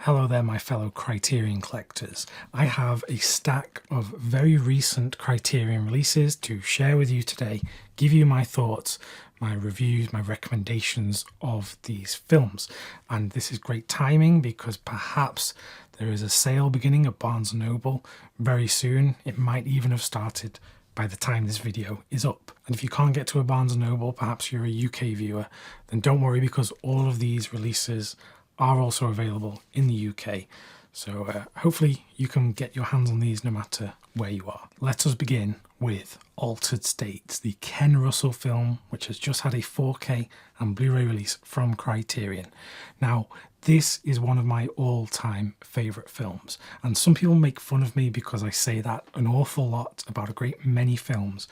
Hello there, my fellow Criterion collectors. I have a stack of very recent Criterion releases to share with you today, give you my thoughts, my reviews, my recommendations of these films. And this is great timing because perhaps there is a sale beginning at Barnes & Noble very soon. It might even have started by the time this video is up. And if you can't get to a Barnes & Noble, perhaps you're a UK viewer, then don't worry because all of these releases are also available in the UK. So hopefully you can get your hands on these no matter where you are. Let us begin with Altered States, the Ken Russell film, which has just had a 4K and Blu-ray release from Criterion. Now, this is one of my all-time favourite films, and some people make fun of me because I say that an awful lot about a great many films,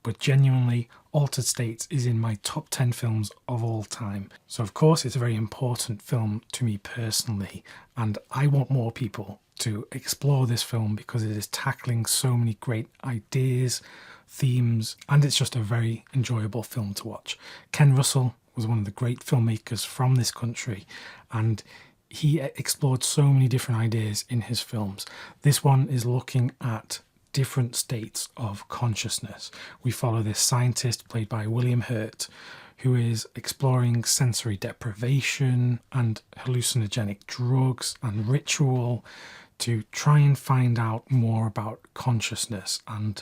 but genuinely, Altered States is in my top 10 films of all time. So of course it's a very important film to me personally, and I want more people to explore this film because it is tackling so many great ideas, themes, and it's just a very enjoyable film to watch. Ken Russell was one of the great filmmakers from this country, and he explored so many different ideas in his films. This one is looking at different states of consciousness. We follow this scientist played by William Hurt, who is exploring sensory deprivation and hallucinogenic drugs and ritual to try and find out more about consciousness and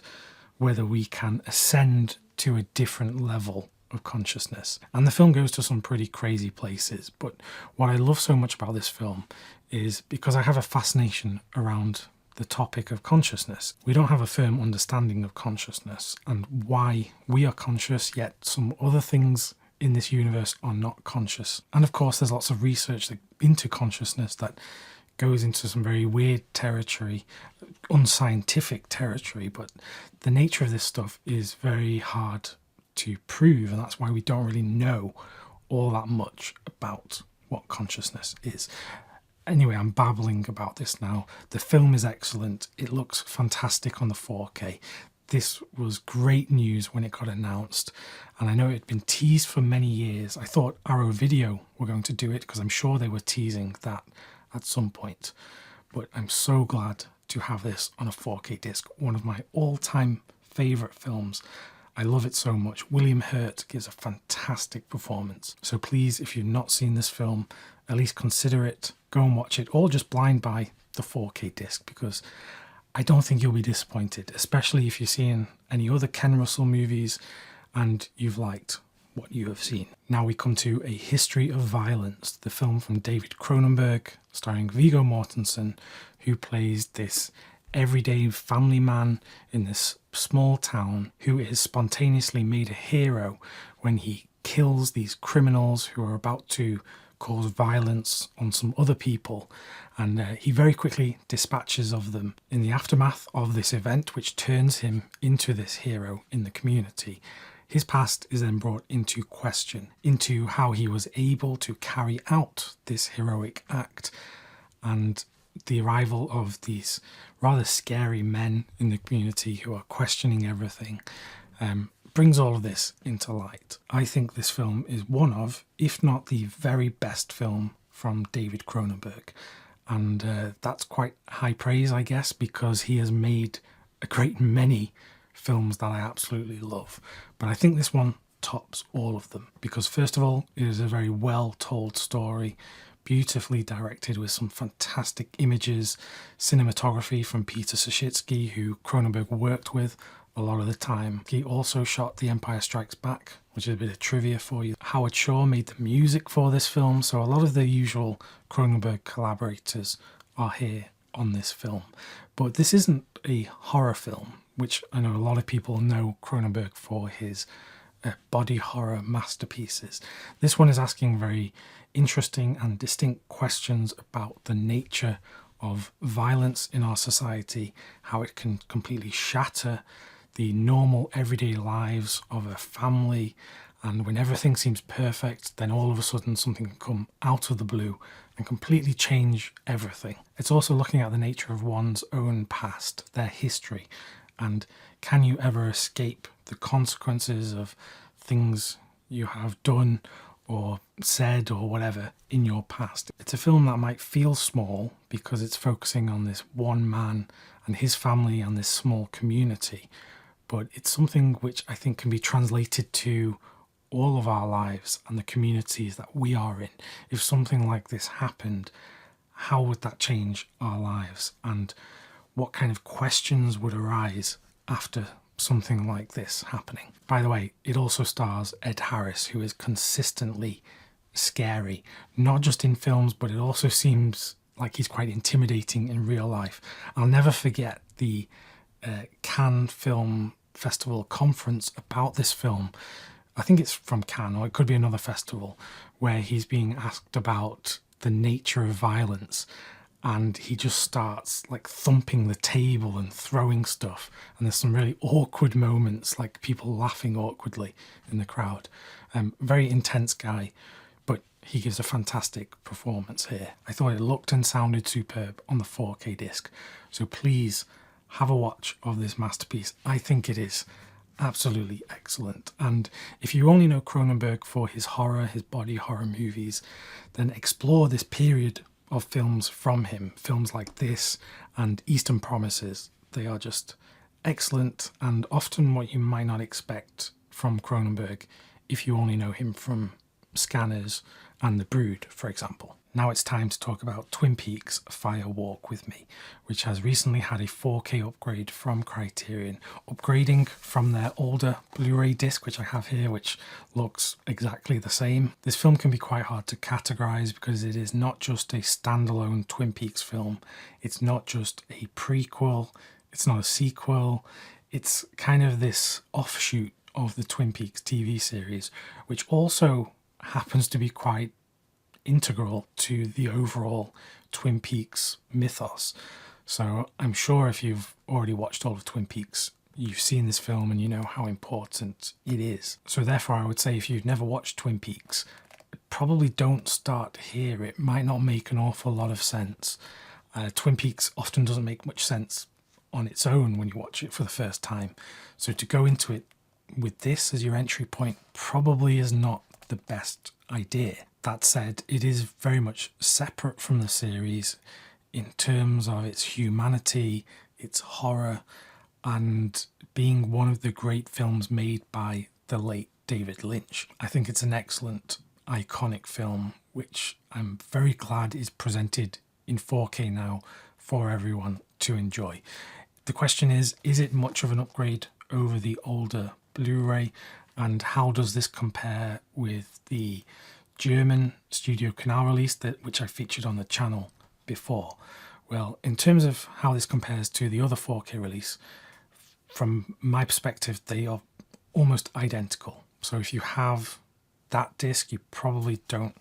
whether we can ascend to a different level of consciousness. And the film goes to some pretty crazy places, but what I love so much about this film is because I have a fascination around the topic of consciousness. We don't have a firm understanding of consciousness and why we are conscious, yet some other things in this universe are not conscious. And of course, there's lots of research into consciousness that goes into some very weird territory, unscientific territory, but the nature of this stuff is very hard to prove, and that's why we don't really know all that much about what consciousness is. Anyway, I'm babbling about this now. The film is excellent. It looks fantastic on the 4K. This was great news when it got announced, and I know it had been teased for many years. I thought Arrow Video were going to do it because I'm sure they were teasing that at some point. But I'm so glad to have this on a 4K disc. One of my all-time favourite films. I love it so much. William Hurt gives a fantastic performance. So please, if you've not seen this film, at least consider it. Go and watch it, or just blind buy the 4K disc, because I don't think you'll be disappointed, especially if you're seeing any other Ken Russell movies and you've liked what you have seen. Now we come to A History of Violence, the film from David Cronenberg, starring Viggo Mortensen, who plays this everyday family man in this small town who is spontaneously made a hero when he kills these criminals who are about to cause violence on some other people, and he very quickly dispatches of them in the aftermath of this event, which turns him into this hero in the community. His past is then brought into question, into how he was able to carry out this heroic act, and the arrival of these rather scary men in the community who are questioning everything brings all of this into light. I think this film is one of, if not the very best film from David Cronenberg. And that's quite high praise, I guess, because he has made a great many films that I absolutely love. But I think this one tops all of them because, first of all, it is a very well-told story, beautifully directed with some fantastic images, cinematography from Peter Suschitzky, who Cronenberg worked with a lot of the time. He also shot The Empire Strikes Back, which is a bit of trivia for you. Howard Shore made the music for this film, so a lot of the usual Cronenberg collaborators are here on this film. But this isn't a horror film, which I know a lot of people know Cronenberg for his body horror masterpieces. This one is asking very interesting and distinct questions about the nature of violence in our society, how it can completely shatter the normal everyday lives of a family, and when everything seems perfect, then all of a sudden something can come out of the blue and completely change everything. It's also looking at the nature of one's own past, their history, and can you ever escape the consequences of things you have done or said or whatever in your past. It's a film that might feel small because it's focusing on this one man and his family and this small community, but it's something which I think can be translated to all of our lives and the communities that we are in. If something like this happened, how would that change our lives, and what kind of questions would arise after something like this happening? By the way, it also stars Ed Harris, who is consistently scary, not just in films, but it also seems like he's quite intimidating in real life. I'll never forget the Cannes Film Festival conference about this film. I think it's from Cannes, or it could be another festival, where he's being asked about the nature of violence, and he just starts like thumping the table and throwing stuff, and there's some really awkward moments, like people laughing awkwardly in the crowd. Very intense guy, but he gives a fantastic performance here. I thought it looked and sounded superb on the 4K disc, so please have a watch of this masterpiece. I think it is absolutely excellent. And if you only know Cronenberg for his horror, his body horror movies, then explore this period of films from him. Films like this and Eastern Promises, they are just excellent and often what you might not expect from Cronenberg if you only know him from Scanners and The Brood, for example. Now it's time to talk about Twin Peaks Fire Walk with Me, which has recently had a 4K upgrade from Criterion, upgrading from their older Blu-ray disc, which I have here, which looks exactly the same. This film can be quite hard to categorize because it is not just a standalone Twin Peaks film. It's not just a prequel. It's not a sequel. It's kind of this offshoot of the Twin Peaks TV series, which also happens to be quite integral to the overall Twin Peaks mythos. So I'm sure if you've already watched all of Twin Peaks, you've seen this film and you know how important it is. So therefore I would say if you've never watched Twin Peaks, probably don't start here. It might not make an awful lot of sense. Twin Peaks often doesn't make much sense on its own when you watch it for the first time. So to go into it with this as your entry point probably is not the best idea. That said, it is very much separate from the series in terms of its humanity, its horror, and being one of the great films made by the late David Lynch. I think it's an excellent, iconic film, which I'm very glad is presented in 4K now for everyone to enjoy. The question is it much of an upgrade over the older Blu-ray, and how does this compare with the German Studio Canal release which I featured on the channel before? Well, in terms of how this compares to the other 4K release, from my perspective, they are almost identical. So if you have that disc, you probably don't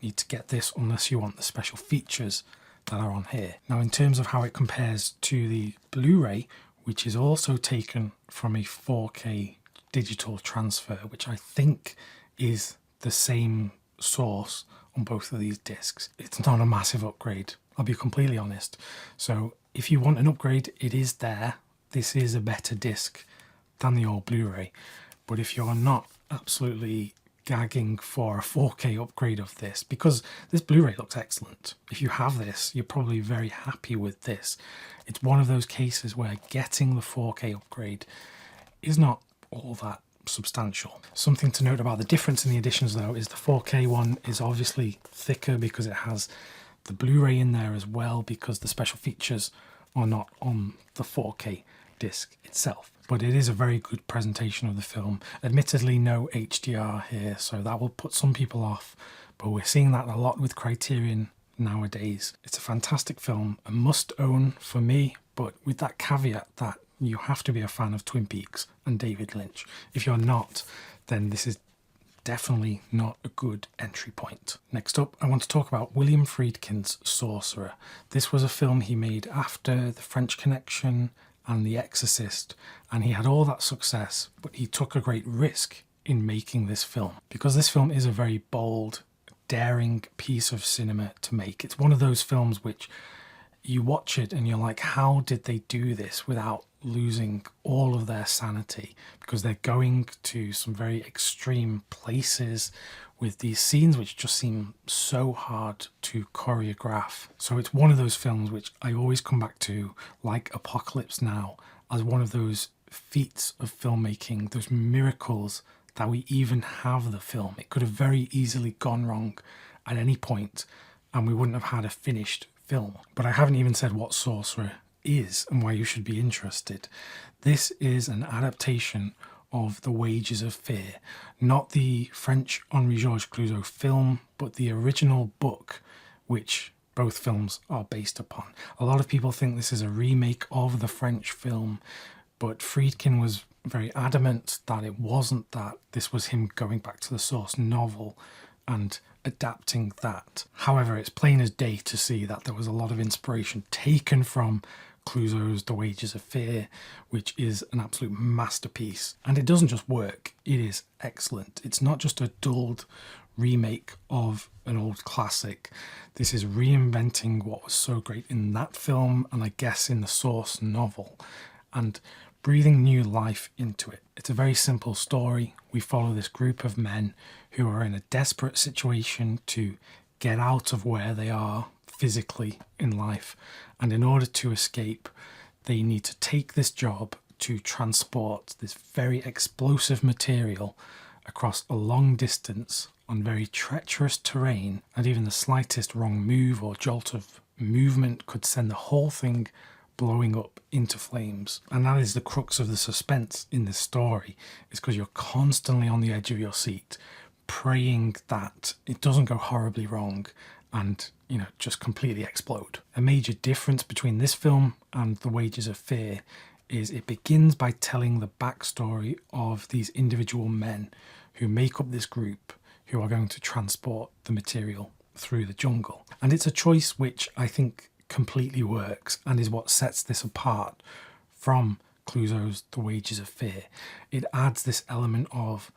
need to get this unless you want the special features that are on here. Now, in terms of how it compares to the Blu-ray, which is also taken from a 4K digital transfer, which I think is the same source on both of these discs, it's not a massive upgrade, I'll be completely honest. So if you want an upgrade, it is there. This is a better disc than the old Blu-ray, but if you're not absolutely gagging for a 4K upgrade of this, because this Blu-ray looks excellent, if you have this, you're probably very happy with this. It's one of those cases where getting the 4K upgrade is not all that substantial. Something to note about the difference in the editions though is the 4K one is obviously thicker because it has the Blu-ray in there as well, because the special features are not on the 4K disc itself. But it is a very good presentation of the film. Admittedly no HDR here, so that will put some people off, but we're seeing that a lot with Criterion nowadays. It's a fantastic film, a must own for me, but with that caveat that you have to be a fan of Twin Peaks and David Lynch. If you're not, then this is definitely not a good entry point. Next up, I want to talk about William Friedkin's Sorcerer. This was a film he made after The French Connection and The Exorcist, and he had all that success, but he took a great risk in making this film, because this film is a very bold, daring piece of cinema to make. It's one of those films which you watch it and you're like, how did they do this without losing all of their sanity because they're going to some very extreme places with these scenes which just seem so hard to choreograph. So it's one of those films which I always come back to, like Apocalypse Now, as one of those feats of filmmaking, those miracles that we even have the film. It could have very easily gone wrong at any point and we wouldn't have had a finished film. But I haven't even said what Sorcerer is and why you should be interested. This is an adaptation of The Wages of Fear, not the French Henri-Georges Clouzot film, but the original book, which both films are based upon. A lot of people think this is a remake of the French film, but Friedkin was very adamant that it wasn't that. This was him going back to the source novel and adapting that. However, it's plain as day to see that there was a lot of inspiration taken from Clouzot's The Wages of Fear, which is an absolute masterpiece. And it doesn't just work, it is excellent. It's not just a dulled remake of an old classic. This is reinventing what was so great in that film and I guess in the source novel, and breathing new life into it. It's a very simple story. We follow this group of men who are in a desperate situation to get out of where they are physically in life, and in order to escape they need to take this job to transport this very explosive material across a long distance on very treacherous terrain, and even the slightest wrong move or jolt of movement could send the whole thing blowing up into flames. And that is the crux of the suspense in this story, is because you're constantly on the edge of your seat praying that it doesn't go horribly wrong and, you know, just completely explode. A major difference between this film and The Wages of Fear is it begins by telling the backstory of these individual men who make up this group who are going to transport the material through the jungle. And it's a choice which I think completely works and is what sets this apart from Clouzot's The Wages of Fear. It adds this element of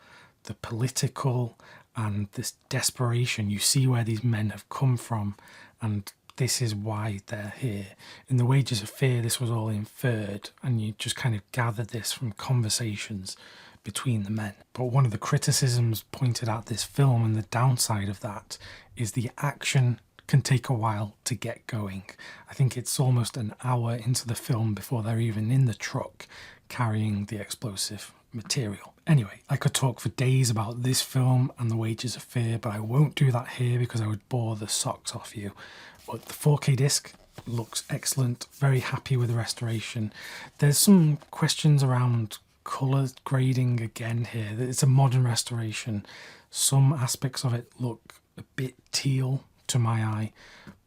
the political and this desperation. You see where these men have come from and this is why they're here. In The Wages of Fear, this was all inferred and you just kind of gathered this from conversations between the men. But one of the criticisms pointed at this film, and the downside of that, is the action can take a while to get going. I think it's almost an hour into the film before they're even in the truck carrying the explosive material. Anyway, I could talk for days about this film and The Wages of Fear, but I won't do that here because I would bore the socks off you. But the 4K disc looks excellent, very happy with the restoration. There's some questions around colour grading again here. It's a modern restoration. Some aspects of it look a bit teal to my eye,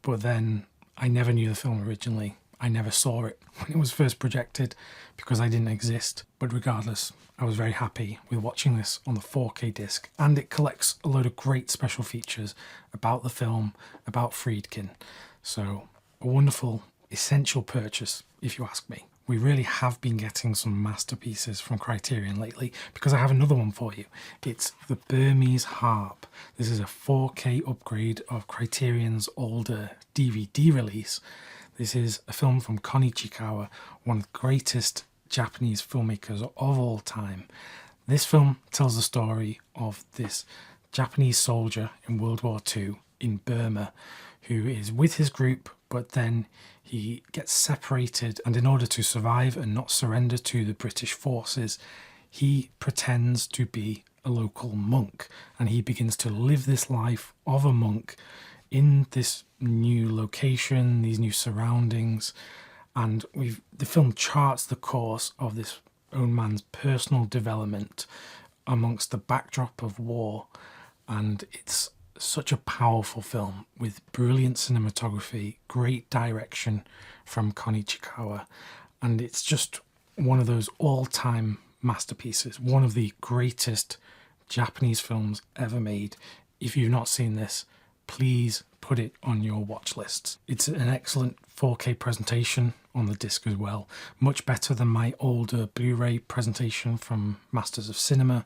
but then I never knew the film originally. I never saw it when it was first projected because I didn't exist. But regardless, I was very happy with watching this on the 4K disc, and it collects a load of great special features about the film, about Friedkin. So a wonderful, essential purchase, if you ask me. We really have been getting some masterpieces from Criterion lately, because I have another one for you. It's the Burmese Harp. This is a 4K upgrade of Criterion's older DVD release. This is a film from Kon Ichikawa, one of the greatest Japanese filmmakers of all time. This film tells the story of this Japanese soldier in World War II in Burma who is with his group, but then he gets separated, and in order to survive and not surrender to the British forces, he pretends to be a local monk, and he begins to live this life of a monk in this new location, these new surroundings. And the film charts the course of this own man's personal development amongst the backdrop of war, and it's such a powerful film with brilliant cinematography, great direction from Kon Ichikawa, and it's just one of those all-time masterpieces, one of the greatest Japanese films ever made. If you've not seen this, please put it on your watch lists. It's an excellent 4K presentation on the disc as well, much better than my older Blu-ray presentation from Masters of Cinema,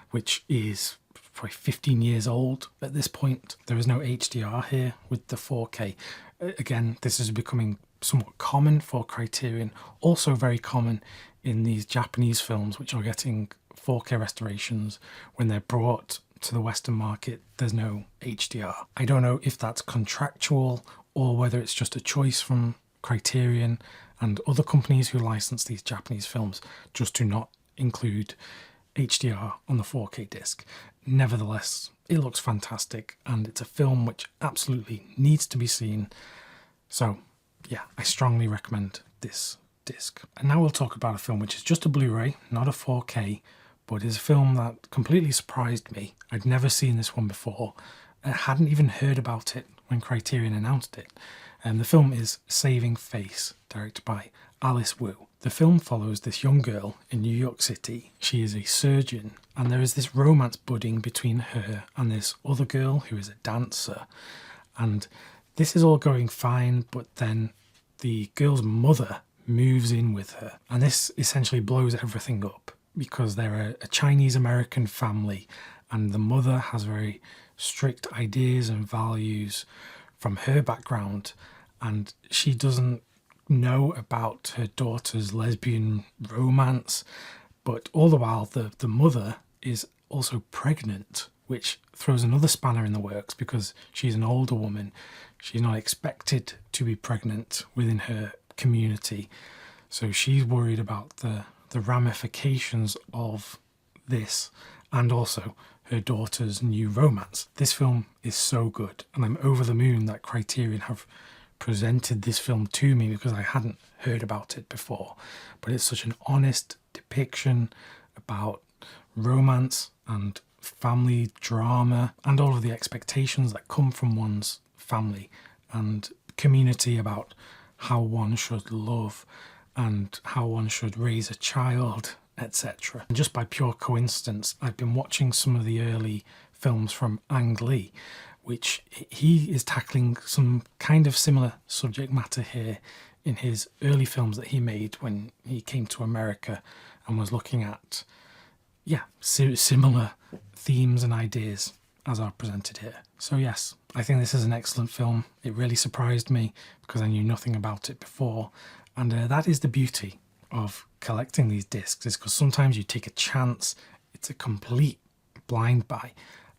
which is probably 15 years old at this point. There is no HDR here with the 4K. Again, this is becoming somewhat common for Criterion, also very common in these Japanese films which are getting 4K restorations. When they're brought to the Western market, there's no HDR. I don't know if that's contractual or whether it's just a choice from Criterion and other companies who license these Japanese films just to not include HDR on the 4K disc. Nevertheless, it looks fantastic and it's a film which absolutely needs to be seen. So yeah, I strongly recommend this disc. And now we'll talk about a film which is just a Blu-ray, not a 4K, but is a film that completely surprised me. I'd never seen this one before. I hadn't even heard about it when Criterion announced it. And the film is Saving Face, directed by Alice Wu. The film follows this young girl in New York City. She is a surgeon, and there is this romance budding between her and this other girl who is a dancer. And this is all going fine, but then the girl's mother moves in with her, and this essentially blows everything up because they're a Chinese American family, and the mother has very strict ideas and values from her background, and she doesn't know about her daughter's lesbian romance, but all the while the mother is also pregnant, which throws another spanner in the works because she's an older woman. She's not expected to be pregnant within her community, so she's worried about the ramifications of this and also her daughter's new romance. This film is so good, and I'm over the moon that Criterion have presented this film to me because I hadn't heard about it before. But it's such an honest depiction about romance and family drama and all of the expectations that come from one's family and community about how one should love and how one should raise a child, etc. And just by pure coincidence, I've been watching some of the early films from Ang Lee, which he is tackling some kind of similar subject matter here in his early films that he made when he came to America and was looking at, similar themes and ideas as are presented here. So yes, I think this is an excellent film. It really surprised me because I knew nothing about it before. And that is the beauty of collecting these discs, is because sometimes you take a chance, it's a complete blind buy,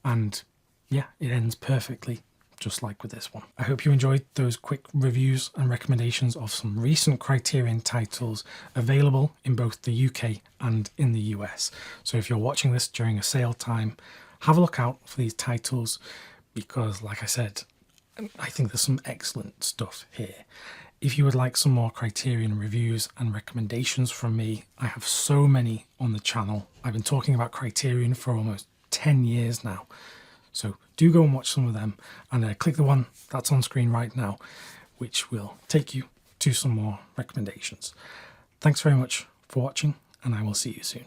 and yeah, it ends perfectly, just like with this one. I hope you enjoyed those quick reviews and recommendations of some recent Criterion titles available in both the UK and in the US. So if you're watching this during a sale time, have a look out for these titles because, like I said, I think there's some excellent stuff here. If you would like some more Criterion reviews and recommendations from me, I have so many on the channel. I've been talking about Criterion for almost 10 years now. So do go and watch some of them, and click the one that's on screen right now, which will take you to some more recommendations. Thanks very much for watching, and I will see you soon.